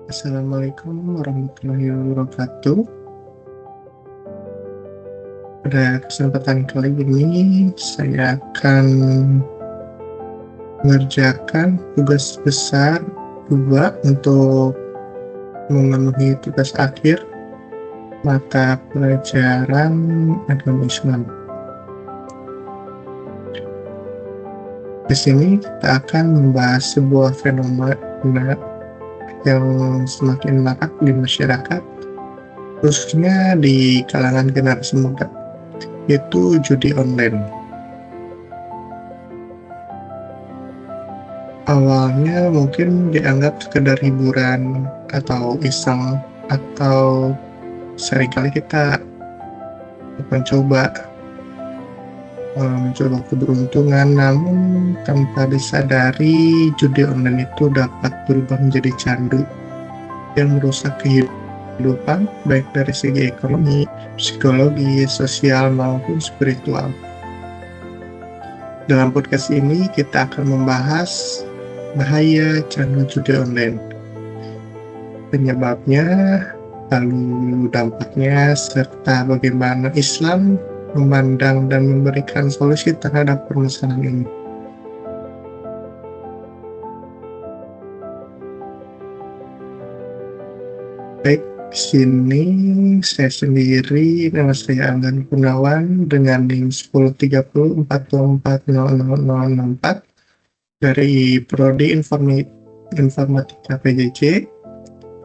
Assalamualaikum warahmatullahi wabarakatuh. Pada kesempatan kali ini, saya akan mengerjakan tugas besar 2 untuk memenuhi tugas akhir mata pelajaran agama Islam. Di sini kita akan membahas sebuah fenomena yang semakin marak di masyarakat, khususnya di kalangan generasi muda, yaitu judi online. Awalnya mungkin dianggap sekedar hiburan atau iseng, atau seringkali kita mencoba keberuntungan, namun tanpa disadari judi online itu dapat berubah menjadi candu yang merusak kehidupan baik dari segi ekonomi, psikologi, sosial maupun spiritual. Dalam podcast ini kita akan membahas bahaya candu judi online, penyebabnya, lalu dampaknya, serta bagaimana Islam memandang dan memberikan solusi terhadap permasalahan ini. Baik, di sini saya sendiri, nama saya Anggan Gunawan dengan NIM 103040400064 dari Prodi Informatika PJJ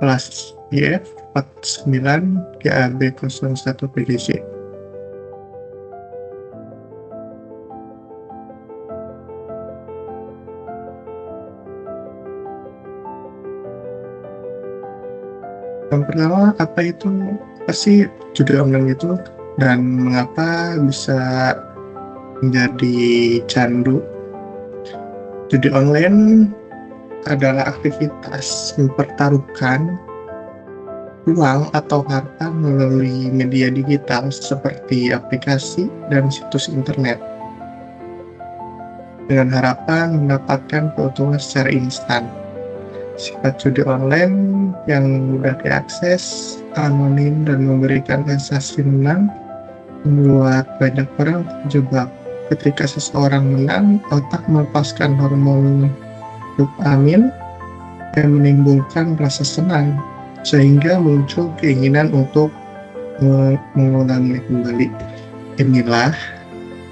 kelas IF 49 GAB 01 PJJ. Yang pertama, apa sih judi online itu dan mengapa bisa menjadi candu? Judi online adalah aktivitas mempertaruhkan uang atau harta melalui media digital seperti aplikasi dan situs internet dengan harapan mendapatkan keuntungan secara instan. Sifat judi online yang mudah diakses, anonim, dan memberikan sensasi menang membuat banyak orang terjebak. Ketika seseorang menang, otak melepaskan hormon dopamin yang menimbulkan rasa senang, sehingga muncul keinginan untuk mengulangi kembali. Inilah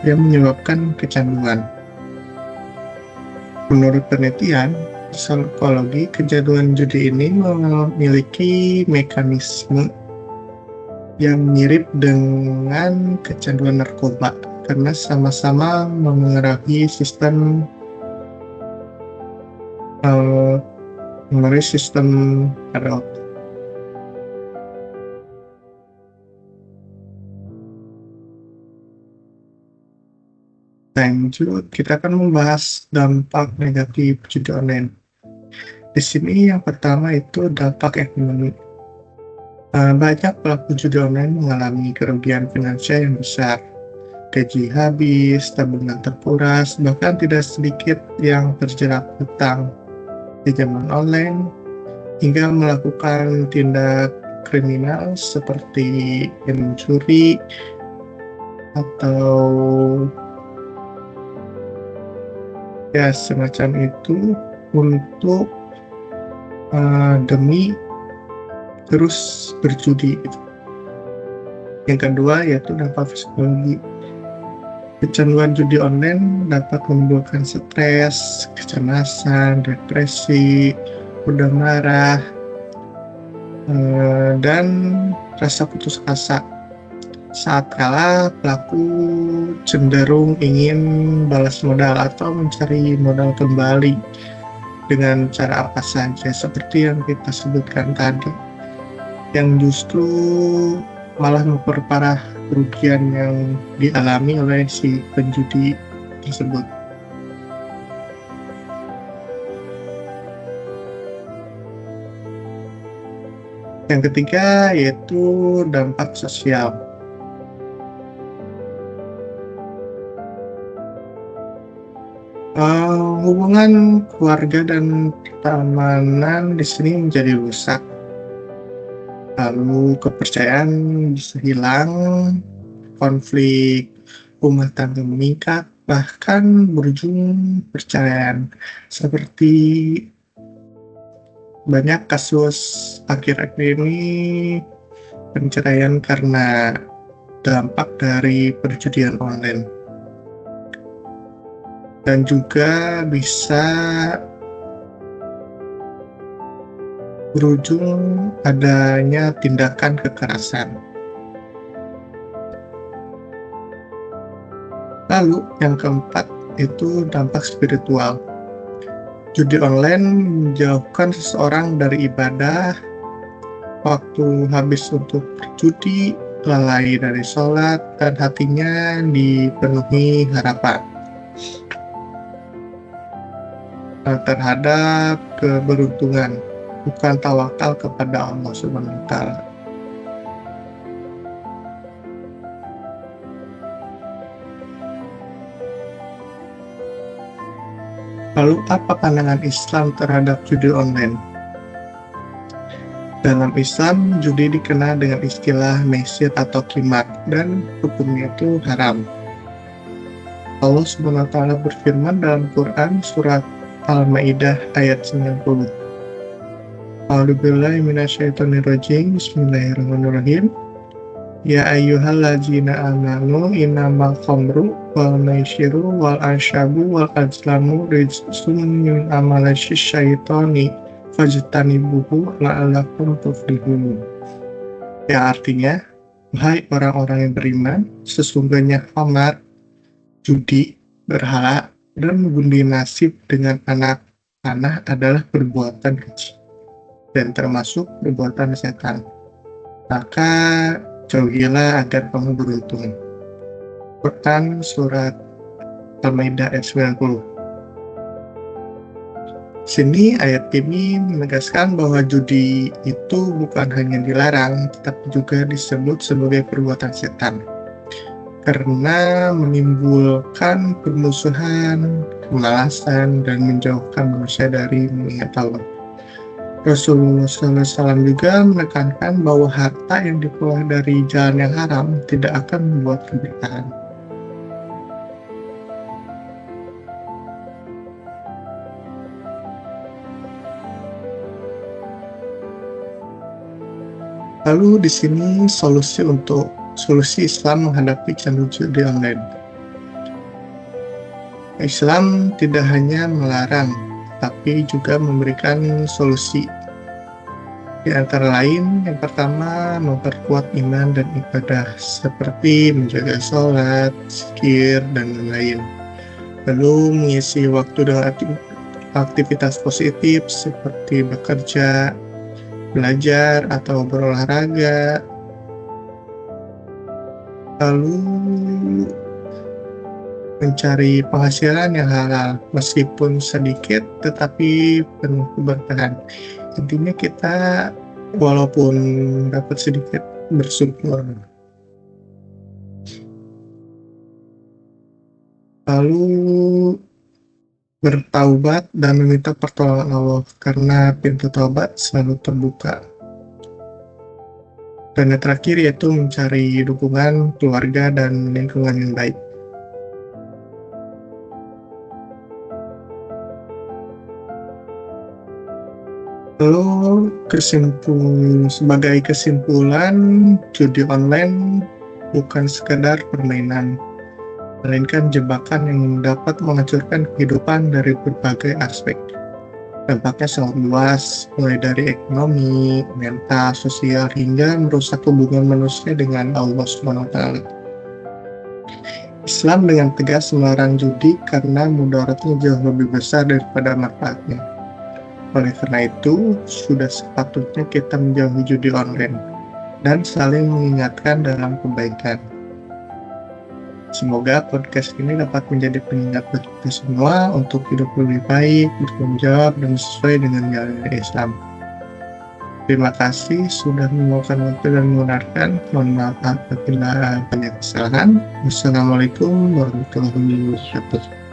yang menyebabkan kecanduan. Menurut penelitian psikologi, kecanduan judi ini memiliki mekanisme yang mirip dengan kecanduan narkoba karena sama-sama mengaruhi sistem pada otak. Lanjut, kita akan membahas dampak negatif judi online. Di sini yang pertama itu dampak ekonomi. Banyak pelaku judi online mengalami kerugian finansial yang besar. Gaji habis, tabungan terkuras, bahkan tidak sedikit yang terjerat hutang di zaman online, hingga melakukan tindak kriminal seperti mencuri atau ya semacam itu untuk demi terus berjudi gitu. Yang kedua yaitu dampak psikologi. Kecanduan judi online dapat menimbulkan stres, kecemasan, depresi, mudah marah, dan rasa putus asa. Saat kalah, pelaku cenderung ingin balas modal atau mencari modal kembali dengan cara apa saja, seperti yang kita sebutkan tadi, yang justru malah memperparah kerugian yang dialami oleh si penjudi tersebut. Yang ketiga yaitu dampak sosial. Hubungan keluarga dan pertemanan di sini menjadi rusak, lalu kepercayaan bisa hilang, konflik rumah tangga meningkat, bahkan berujung perceraian. Seperti banyak kasus akhir-akhir ini perceraian karena dampak dari perjudian online, dan juga bisa berujung adanya tindakan kekerasan. Lalu yang keempat itu dampak spiritual. Judi online menjauhkan seseorang dari ibadah, waktu habis untuk berjudi, lalai dari sholat, dan hatinya dipenuhi harapan terhadap keberuntungan, bukan tawakal kepada Allah Subhanahu wa Ta'ala. Lalu apa pandangan Islam terhadap judi online? Dalam Islam, judi dikenal dengan istilah mesir atau qimar, dan hukumnya itu haram. Allah Subhanahu wa Ta'ala berfirman dalam Quran surat Al-Maidah ayat 90. A'udzubillahi minasyaitonirrajim. Bismillahirrahmanirrahim. Ya ayyuhallazina amanu innamal khamru wal maisiru wal ansyabu wal azlamu rijsun min amalasyis syaitani fajtanibuhu la'allakum tuflihun. Yang artinya, wahai orang-orang yang beriman, sesungguhnya khamar, judi, berhala, dan mengundi nasib dengan anak panah adalah perbuatan keji dan termasuk perbuatan setan. Maka jauhilah agar kamu beruntung. Quran surat Al-Maidah ayat 90. Sini ayat ini menegaskan bahwa judi itu bukan hanya dilarang, tetapi juga disebut sebagai perbuatan setan, karena menimbulkan permusuhan, kemalasan, dan menjauhkan manusia dari mengingat Allah. Rasulullah SAW juga menekankan bahwa harta yang diperoleh dari jalan yang haram tidak akan membuat keberkahan. Lalu di sini solusi Islam menghadapi candu judi online. Islam tidak hanya melarang, tapi juga memberikan solusi. Di antara lain, yang pertama, memperkuat iman dan ibadah, seperti menjaga sholat, zikir, dan lain-lain. Lalu mengisi waktu dengan aktivitas positif, seperti bekerja, belajar, atau berolahraga. Lalu mencari penghasilan yang halal, meskipun sedikit tetapi penuh keberkahan. Intinya kita walaupun dapat sedikit bersyukur. Lalu bertaubat dan meminta pertolongan Allah, karena pintu taubat selalu terbuka. Dan yang terakhir yaitu mencari dukungan keluarga dan lingkungan yang baik. Lalu sebagai kesimpulan, judi online bukan sekedar permainan, melainkan jebakan yang dapat menghancurkan kehidupan dari berbagai aspek. Dampaknya sangat luas, mulai dari ekonomi, mental, sosial, hingga merusak hubungan manusia dengan Allah SWT. Islam dengan tegas melarang judi karena mudaratnya jauh lebih besar daripada manfaatnya. Oleh karena itu, sudah sepatutnya kita menjauhi judi online dan saling mengingatkan dalam kebaikan. Semoga podcast ini dapat menjadi pengingat bagi kita semua untuk hidup lebih baik, bertanggung jawab, dan sesuai dengan jalan Islam. Terima kasih sudah meluangkan waktu dan mendengarkan. Mohon maaf apabila banyak kesalahan. Wassalamualaikum warahmatullahi wabarakatuh.